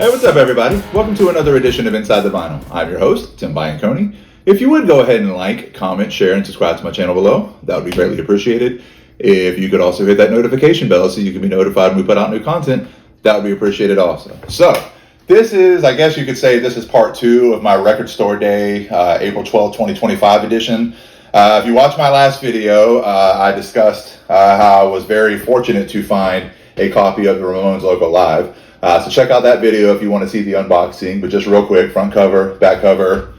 Hey, what's up, everybody? Welcome to another edition of Inside the Vinyl. I'm your host, Tim Bianconi. If you would go ahead and like, comment, share, and subscribe to my channel below, that would be greatly appreciated. If you could also hit that notification bell so you can be notified when we put out new content, that would be appreciated also. So, this is, I guess you could say, this is part 2 of my Record Store Day, April 12, 2025 edition. If you watched my last video, I discussed how I was very fortunate to find a copy of the Ramones Loco Live. So check out that video if you want to see the unboxing, but just real quick, front cover, back cover,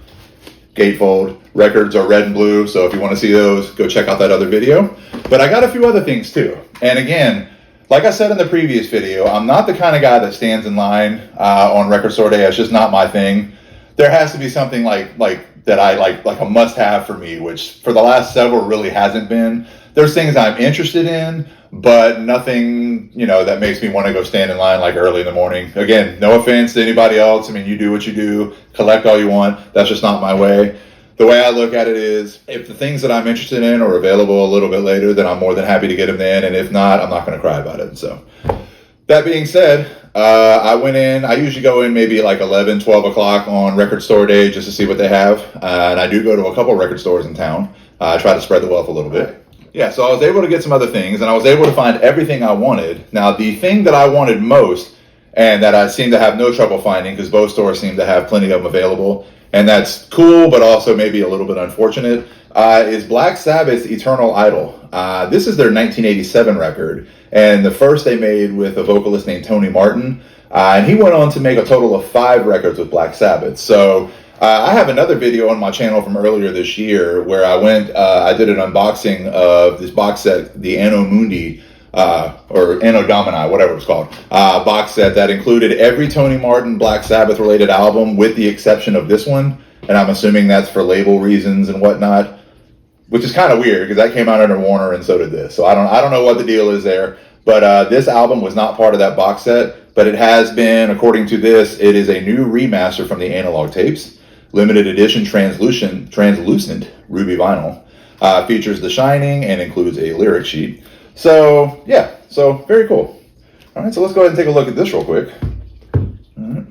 gatefold, records are red and blue, so if you want to see those, go check out that other video. But I got a few other things too. And again, like I said in the previous video, I'm not the kind of guy that stands in line on Record Store Day. It's just not my thing. There has to be something like that I like a must-have for me, which for the last several really hasn't been. There's things I'm interested in, but nothing, that makes me want to go stand in line like early in the morning. Again, no offense to anybody else. I mean, you do what you do, collect all you want. That's just not my way. The way I look at it is, if the things that I'm interested in are available a little bit later, then I'm more than happy to get them then. And if not, I'm not going to cry about it. So that being said, I went in, I usually go in maybe like 11, 12 o'clock on Record Store Day just to see what they have. And I do go to a couple record stores in town. I try to spread the wealth a little bit. Yeah, so I was able to get some other things, and I was able to find everything I wanted. Now, the thing that I wanted most, and that I seem to have no trouble finding, because both stores seem to have plenty of them available, and that's cool, but also maybe a little bit unfortunate, is Black Sabbath's Eternal Idol. This is their 1987 record, and the first they made with a vocalist named Tony Martin, and he went on to make a total of 5 records with Black Sabbath. So I have another video on my channel from earlier this year where I did an unboxing of this box set, the Anno Mundi, or Anno Domini, whatever it's called, box set that included every Tony Martin Black Sabbath related album with the exception of this one. And I'm assuming that's for label reasons and whatnot, which is kind of weird because that came out under Warner and so did this. So I don't know what the deal is there, but this album was not part of that box set, but it has been, according to this, it is a new remaster from the analog tapes. Limited edition translucent ruby vinyl, features The Shining and includes a lyric sheet. So yeah, so very cool. All right, so let's go ahead and take a look at this real quick. All right.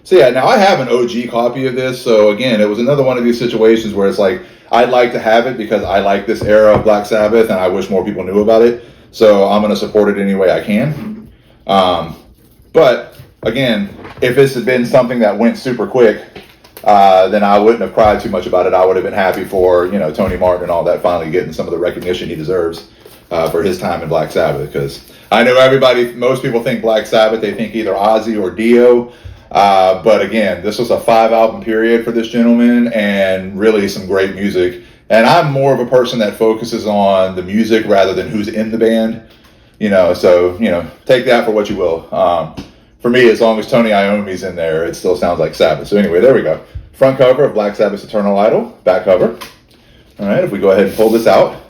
So yeah, now I have an OG copy of this. So again, it was another one of these situations where it's like, I'd like to have it because I like this era of Black Sabbath and I wish more people knew about it. So I'm going to support it any way I can. But again, if this had been something that went super quick, then I wouldn't have cried too much about it. I would have been happy for, Tony Martin and all that finally getting some of the recognition he deserves for his time in Black Sabbath. Because I know most people think Black Sabbath, they think either Ozzy or Dio. But again, this was a 5-album period for this gentleman and really some great music. And I'm more of a person that focuses on the music rather than who's in the band. So, take that for what you will. For me, as long as Tony Iommi's in there, it still sounds like Sabbath. So anyway, there we go. Front cover of Black Sabbath's Eternal Idol. Back cover. All right, if we go ahead and pull this out.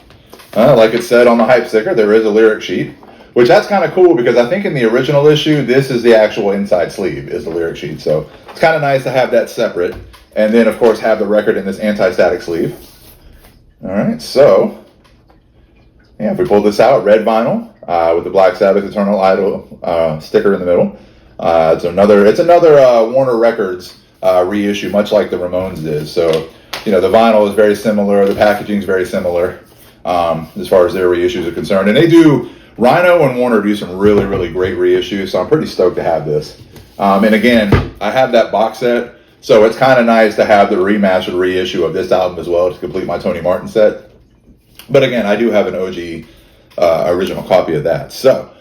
Like it said on the hype sticker, there is a lyric sheet, which that's kind of cool because I think in the original issue, this is the actual inside sleeve, is the lyric sheet. So it's kind of nice to have that separate. And then, of course, have the record in this anti-static sleeve. All right, so yeah, if we pull this out, red vinyl with the Black Sabbath Eternal Idol sticker in the middle. It's another Warner Records reissue, much like the Ramones did. So, the vinyl is very similar. The packaging is very similar as far as their reissues are concerned. And Rhino and Warner do some really, really great reissues. So I'm pretty stoked to have this. And again, I have that box set. So it's kind of nice to have the remastered reissue of this album as well to complete my Tony Martin set. But again, I do have an OG original copy of that. So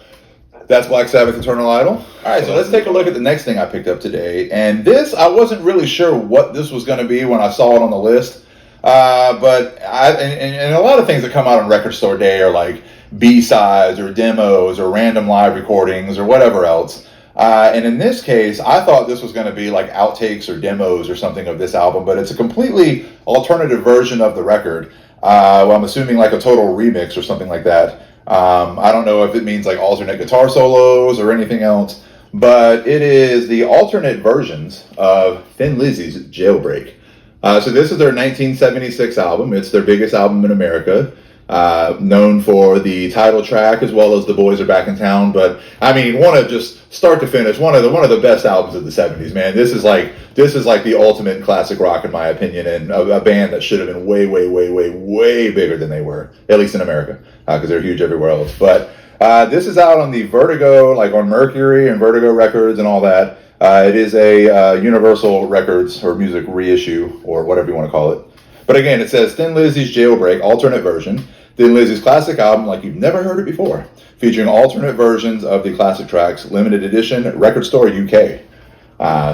that's Black Sabbath Eternal Idol. All right, so let's take a look at the next thing I picked up today. And this, I wasn't really sure what this was going to be when I saw it on the list. But a lot of things that come out on Record Store Day are like B-sides or demos or random live recordings or whatever else. And in this case, I thought this was going to be like outtakes or demos or something of this album, but it's a completely alternative version of the record. I'm assuming like a total remix or something like that. I don't know if it means like alternate guitar solos or anything else, but it is the alternate versions of Thin Lizzy's Jailbreak. So this is their 1976 album. It's their biggest album in America. known for the title track as well as The Boys Are Back in Town. But I mean, one of just start to finish, one of the best albums of the '70s, man. This is like the ultimate classic rock in my opinion, and a band that should have been way bigger than they were, at least in America, because they're huge everywhere else. But this is out on the Vertigo, like on Mercury and Vertigo Records and all that. It is a Universal Records or music reissue or whatever you want to call it. But again, it says Thin Lizzy's Jailbreak Alternate Version. Thin Lizzy's classic album like you've never heard it before, featuring alternate versions of the classic tracks, limited edition, Record Store UK.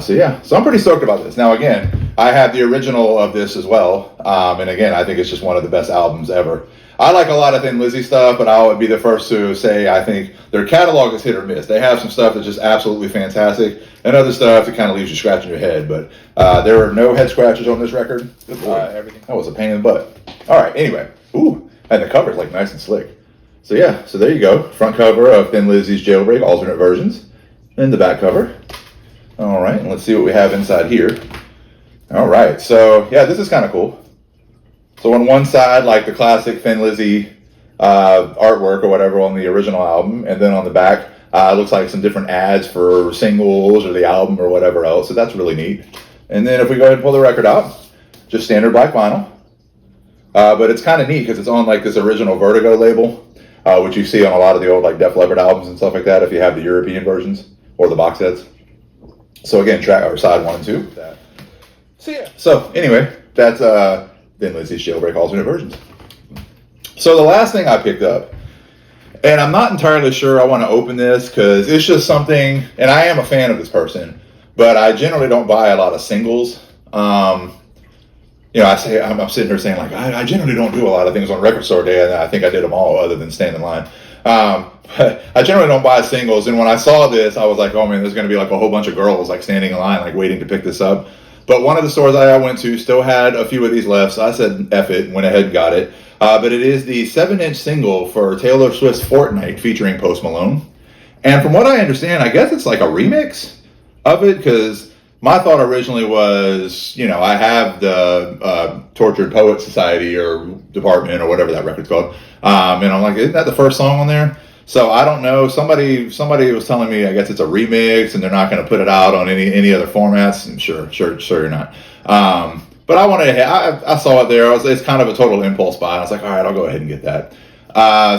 So I'm pretty stoked about this. Now again, I have the original of this as well, and again, I think it's just one of the best albums ever. I like a lot of Thin Lizzy stuff, but I would be the first to say I think their catalog is hit or miss. They have some stuff that's just absolutely fantastic, and other stuff that kind of leaves you scratching your head. But there are no head scratches on this record. Everything that was a pain in the butt. All right, anyway, and the cover's like nice and slick. So yeah, so there you go, front cover of Thin Lizzy's Jailbreak Alternate Versions, and the back cover. All right, and let's see what we have inside here. All right, so yeah, this is kind of cool. So on one side, like the classic Thin Lizzy artwork or whatever on the original album, and then on the back, it looks like some different ads for singles or the album or whatever else. So that's really neat. And then if we go ahead and pull the record out, just standard black vinyl. But it's kind of neat because it's on like this original Vertigo label, which you see on a lot of the old like Def Leppard albums and stuff like that if you have the European versions or the box sets. So again, track or side 1 and 2. So anyway, that's Thin Lizzy's Jailbreak Alternate Versions. So the last thing I picked up, and I'm not entirely sure I want to open this because it's just something, and I am a fan of this person, but I generally don't buy a lot of singles. I'm sitting here saying like I generally don't do a lot of things on Record Store Day, and I think I did them all other than stand in line. But I generally don't buy singles, and when I saw this, I was like, oh man, there's going to be like a whole bunch of girls like standing in line, like waiting to pick this up. But one of the stores I went to still had a few of these left, so I said F it and went ahead and got it. But it is the 7-inch single for Taylor Swift's Fortnight featuring Post Malone. And from what I understand, I guess it's like a remix of it, because my thought originally was, I have the Tortured Poet Society or Department or whatever that record's called. And I'm like, isn't that the first song on there? So I don't know. Somebody was telling me, I guess it's a remix and they're not going to put it out on any other formats. And sure you're not. But I wanted to. I saw it there. It's kind of a total impulse buy. I was like, all right, I'll go ahead and get that.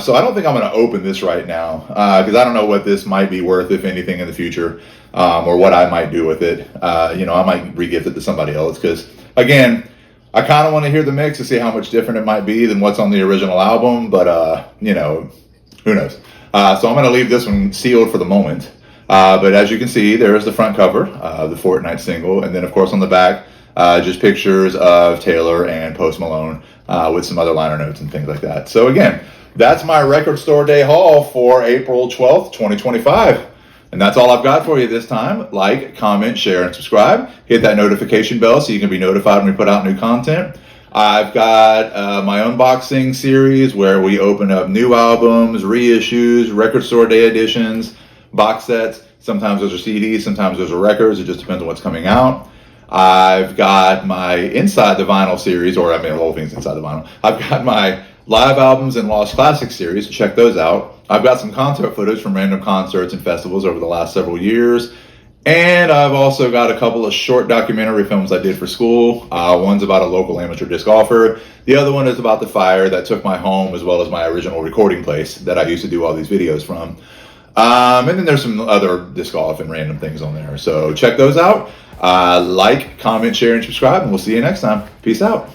So I don't think I'm going to open this right now because I don't know what this might be worth, if anything, in the future, or what I might do with it. I might re-gift it to somebody else because, again, I kind of want to hear the mix to see how much different it might be than what's on the original album. But who knows? So I'm going to leave this one sealed for the moment. But as you can see, there is the front cover, the Fortnite single, and then of course on the back, just pictures of Taylor and Post Malone with some other liner notes and things like that. So again, that's my Record Store Day haul for April 12th, 2025. And that's all I've got for you this time. Like, comment, share, and subscribe. Hit that notification bell so you can be notified when we put out new content. I've got my unboxing series where we open up new albums, reissues, Record Store Day editions, box sets. Sometimes those are CDs, sometimes those are records. It just depends on what's coming out. I've got my Inside the Vinyl series, the whole thing's Inside the Vinyl. I've got my Live Albums and Lost Classics series. Check those out. I've got some concert footage from random concerts and festivals over the last several years. And I've also got a couple of short documentary films I did for school. One's about a local amateur disc golfer. The other one is about the fire that took my home as well as my original recording place that I used to do all these videos from. And then there's some other disc golf and random things on there. So check those out. Like, comment, share, and subscribe, and we'll see you next time. Peace out.